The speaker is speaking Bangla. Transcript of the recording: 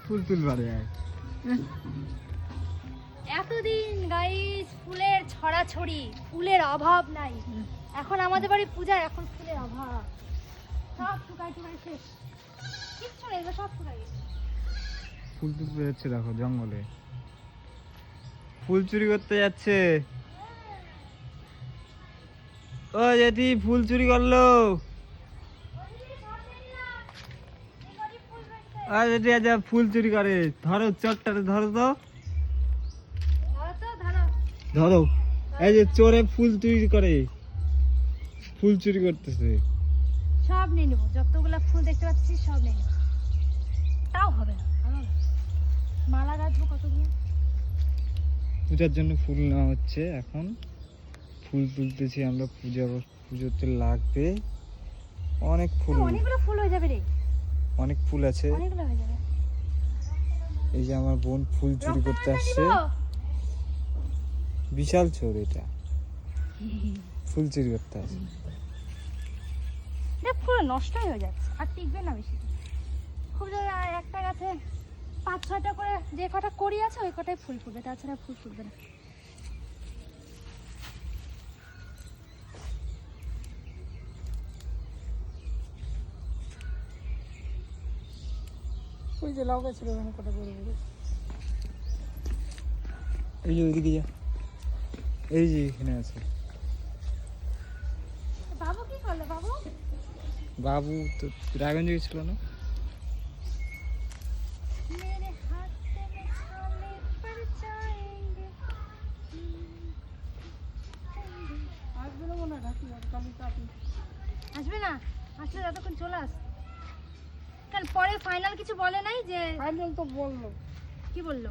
ফুল তুলবারে এতদিন গাইস ফুলের ছড়াছড়ি, ফুলের অভাব নাই। এখন আমাদের বাড়ি পূজা, এখন ফুলের অভাব। সব শুকাই টুকাই শেষ, কিচ্ছু নেই, সব শুকাই গেছে। ফুল তুলতে যাচ্ছে, দেখো জঙ্গলে ফুল চুরি করতে যাচ্ছে। ও যেদি ফুল চুরি করলো। আর যেদি আজ ফুল চুরি করে, ধরো চটটারে ধরো তো, ধরো। এই যে চোরে ফুল চুরি করে, ফুল চুরি করতেছে। সব নিয়ে নেবো, যতগুলো ফুল দেখতে পাচ্ছি সব নিয়ে নেবো। তাও হবে না, মালা গাঁথবো কতগুলো। পূজার জন্য ফুল নেওয়া হচ্ছে, এখন ফুল তুলতেছি আমরা। পুজোতে লাগবে অনেক ফুল, অনেকগুলো ফুল হয়ে যাবে রে, অনেক ফুল আছে। অনেকগুলো হয়ে যাবে। এই যে আমার বোন ফুল চুরি করতে আসছে, বিশাল চোর এটা, ফুল চুরি করতে আসছে। দেখ পুরো নষ্ট হয়ে যাচ্ছে, আর টিকবে না বেশি। খুব জোরে একটা গাছে 5-6টা করে যে কটা কড়ি আছে ওই কটাই ফুল ফুটবে, তাছাড়া ফুল ফুটবে না। ওই যে লাউ গাছের ওখানে কটা বড় বড়। এই যে ওইদিকে যা, এই যে এখানে আছে। বাবু কি করলো? বাবু তো রায়গঞ্জ গেছিল না? मेरे हाथ में छाले पड़ जाएंगे। আসবে না মনে হয়, ঢাকি কালি কাপি আসবে না, আসলে যতক্ষণ চলে আস। কেন পরে ফাইনাল কিছু বলে নাই যে? ফাইনাল তো বললো। কি বললো?